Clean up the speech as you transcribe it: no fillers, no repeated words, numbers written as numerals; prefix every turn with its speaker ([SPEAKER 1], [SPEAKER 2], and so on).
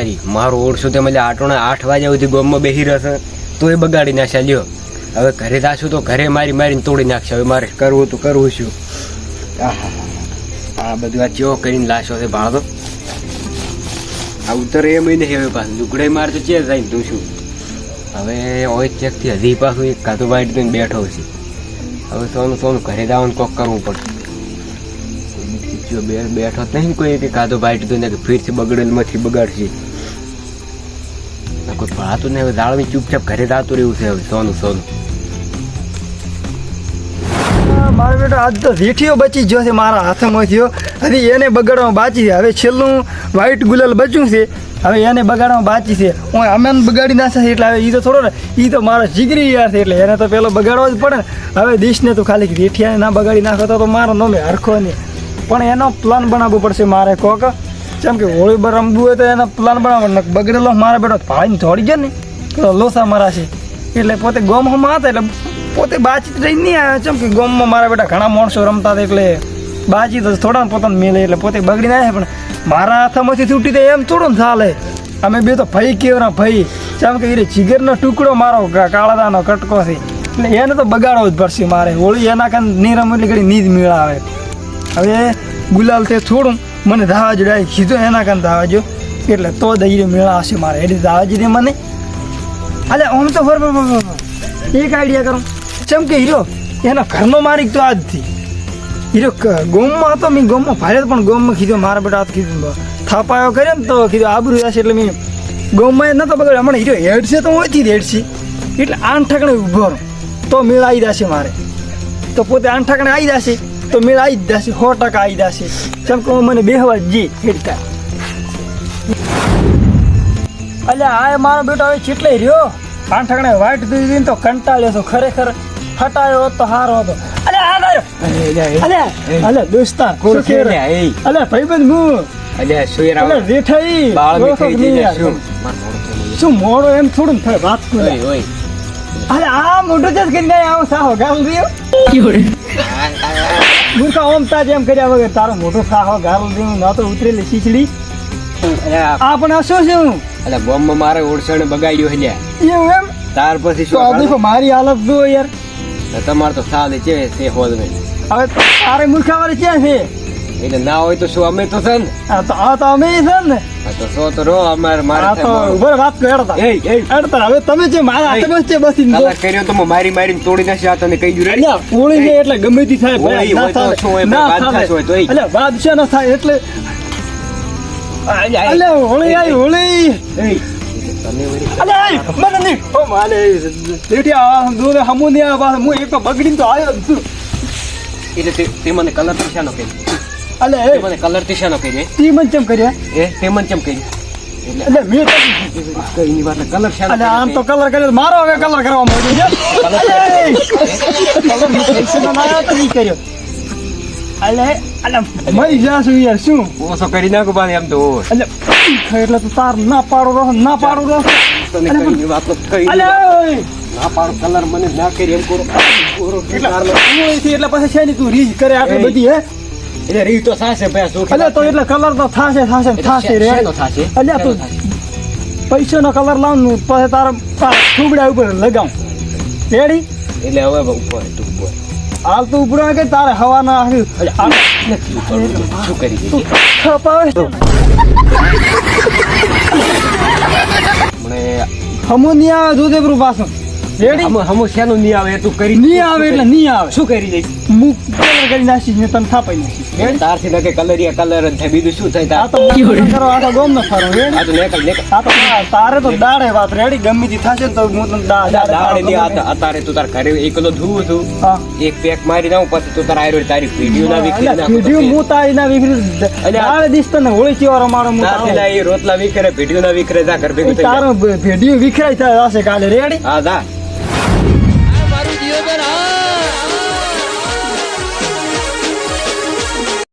[SPEAKER 1] તારી મારો ઓળશો તે મને 8 વાગ્યા સુધી ગોમમાં બેસી રહેશે તો એ બગાડી નાખ્યા લ્યો. હવે ઘરે જાશું તો ઘરે મારીને તોડી નાખશે. હવે મારે કરવું તો કરવું શું? આ બધું આ ચેવો કરીને લાશો છે ભાડો. આ ઉતરે એમ નહીં. હવે પાછું લુગડે માર તો ચે જાય તું શું? હવે ઓય ચેકથી હજી પાછું એક કાતું વાઈટ દઈને બેઠો છે. હવે સોનું ઘરે જવાનું કોક કરવું પડશે. બેઠો નહીં કોઈ કે કાદો બાઈટ દઈને કે ફીરથી બગડેલમાંથી બગાડશે. કોઈ ભાતું ને હવે દાળમી ચૂપચાપ ઘરે જતું રહેવું છે. હવે સોનું
[SPEAKER 2] મારો બેટો આજ તો રીઠીઓ બચી ગયો છે મારા હાથમાં થયો. હજી એને બગાડવામાં બાકી છે. હવે છેલ્લું વ્હાઈટ ગુલાલ બચ્યું છે. હવે એને બગાડવામાં બાકી છે. હું અમે બગાડી નાખશે એટલે હવે એ તો થોડો ને એ તો મારો જીગરી યાર છે એટલે એને તો પેલો બગાડવો જ પડે ને. હવે દિશને તો ખાલી રીઠિયાને ના બગાડી નાખો તો મારો નોમે હરખો નહીં. પણ એનો પ્લાન બનાવવો પડશે મારે કોક. જેમ કે હોળી પર રમવું હોય તો એનો પ્લાન બનાવવાનો. બગડેલો મારા બેટો ભાઈને થોડી જાય ને તો લોસા મારા છે એટલે પોતે ગોમમાં હતા એટલે પોતે બાચીત રહી નહીં આવ્યા. જેમ કે ગોમમાં મારા બેટા ઘણા માણસો રમતા હતા એટલે બાચીત થોડા પોતાને મેલે એટલે પોતે બગડી ના પણ મારા હાથમાંથી છૂટી જાય એમ થોડું ચાલે. અમે બે તો ભાઈ કેવરા ભાઈ. જેમ કે એ જીગરનો ટુકડો મારો કાળાદાનો કટકો છે એટલે એને તો બગાડવો જ પડશે મારે. હોળી એના કાન નહીં રમવું એટલે ઘડી નીજ મેળાવે. હવે ગુલાલ તે થોડું મને ધાવા જો ડાય કીધું એના કાન ધાવા જો એટલે તો દઈ મેળા હશે મારે. એટલે ધાવા જ દે મને. અલે આમ તો બરાબર એક આઈડિયા કરું. જેમ કે હીરો એના ઘરનો માલિક તો આજથી હીરો ગોમમાં હતો. મેં ગોમમાં ભારે પણ ગોમમાં કીધું મારા બેટા હાથ કીધું થાપાયો કરે ને તો કીધું આબરું જશે એટલે મેં ગોમમાં એ નતો બગડ્યો. હમણાં હીરો હેડશે તો ઓછી હેડશે એટલે 8 ઠકણે ઉભો રહો તો મેળ આવી જશે મારે. તો પોતે 8 ઠકણે આવી જશે તો મેળ આવી જ જશે. 100% આવી જશે. જેમ કે મને બેહવા જી હેડતા. અલ્યા આ મારો બેટો હવે ચેટલે રહ્યો 8 ઠકણે વાઈટ દીધી તો કંટાળ્યો તો ખરેખર હટાયો તો હારો હતો. અલ્યા દોસ્તા અલ્યા ભાઈબંધ હું શું મોડો એમ થોડું વાત કરે. અરે આ મોટો જ કરીને આવો સાહો ગાલ રહ્યો મૂર્ખા ઓમ તાજ એમ કર્યા વગર તારો મોટો સાહો ગાલ રહ્યો ના તો ઉતરેલી શીચડી. આ પણ શું શું
[SPEAKER 1] એટલે બોમ્બમાં મારે ઓળસણે બગાડ્યો છે
[SPEAKER 2] એવું એમ.
[SPEAKER 1] તાર પછી
[SPEAKER 2] શું દેખો મારી હાલત જો યાર.
[SPEAKER 1] તમારે તો સાલે છે તે હોદ ને
[SPEAKER 2] હવે તારે મૂર્ખાવાળી ક્યાં છે
[SPEAKER 1] એટલે ના હોય તો શું અમે તો છે ને.
[SPEAKER 2] આ તો અમે છે ને
[SPEAKER 1] તો સો તો રો અમારે મારે
[SPEAKER 2] તો ઉભર વાત કરતા હવે તમે જે મારા હાથે બસ છે બસ
[SPEAKER 1] કલર કર્યો તો મારીને તોડી નાખી. આ તને કહી દીધું
[SPEAKER 2] હોળી છે એટલે ગમે તે થાય
[SPEAKER 1] એટલે
[SPEAKER 2] બાદશાહ ના થાય એટલે હોળી આવી હોળી બગડીને તો આવ્યો છું.
[SPEAKER 1] એટલે તે મને કલર ટીશાનો કહી મને કલર ટીશાનો કહી
[SPEAKER 2] તે મને કેમ કર્યા
[SPEAKER 1] તે મને કેમ કહી
[SPEAKER 2] એટલે મેં
[SPEAKER 1] કઈ વાત કલર
[SPEAKER 2] એટલે આમ તો કલર કર્યો મારો હવે કલર કરવા માંગ્યો કર્યો એટલે મરી જાશું યાર શું
[SPEAKER 1] ઓછો કરી નાખો બાદ એમ તો
[SPEAKER 2] એટલે તો તાર ના પાડો ના પાડો
[SPEAKER 1] વાત કઈ ના પાડો કલર મને ના કરી એમ કરો
[SPEAKER 2] એટલે પછી છે ને તું રીજ કરે આટલી બધી હે
[SPEAKER 1] એટલે રીજ તો થાશે ભાઈ
[SPEAKER 2] એટલે તો એટલે કલર તો થાશે રે એટલે તું પૈસાનો કલર લાવવાનું પછી તારા થૂબડા ઉપર લગાવ રેડી
[SPEAKER 1] એટલે હવે ઉપર તું ઉપર
[SPEAKER 2] હાલ તું ઉપર કે તારે હવાના
[SPEAKER 1] શું કરી
[SPEAKER 2] હમુ નહીં આવે દૂધેપુર પાછું રેડી
[SPEAKER 1] હમુ શેનું નહીં આવે તું કરી
[SPEAKER 2] નહીં આવે એટલે નહીં આવે
[SPEAKER 1] શું કરી દઈશ
[SPEAKER 2] હું કલર કરી નાખીશ ને તને થાપાઈ નાખીશ
[SPEAKER 1] તારથી લગે કલરિયા કલર જ થાય બીજું શું થાય
[SPEAKER 2] આ તો કરો આ તો ગોમ ન ફરો રેડી
[SPEAKER 1] આ તો નેકલ
[SPEAKER 2] આ તો તારે તો દાડે વાત રેડી ગમે તે થશે તો હું તને
[SPEAKER 1] દાડે અત્યારે તું તાર ઘરે એકલો ધુવું છું એક પેક મારી નાઉં પછી તું તાર આયરો તારી વિડિયો ના વિખરી નાખ
[SPEAKER 2] વિડિયો હું તારી ના વિખરી દાડે દિસ તને હોળી ચેવારો મારો હું
[SPEAKER 1] તાર એ રોટલા વિખરે વિડિયો ના વિખરે જા ઘર ભેગું થઈ
[SPEAKER 2] તારો વિડિયો વિખરાઈ થાય હશે કાલે રેડી
[SPEAKER 1] હા દા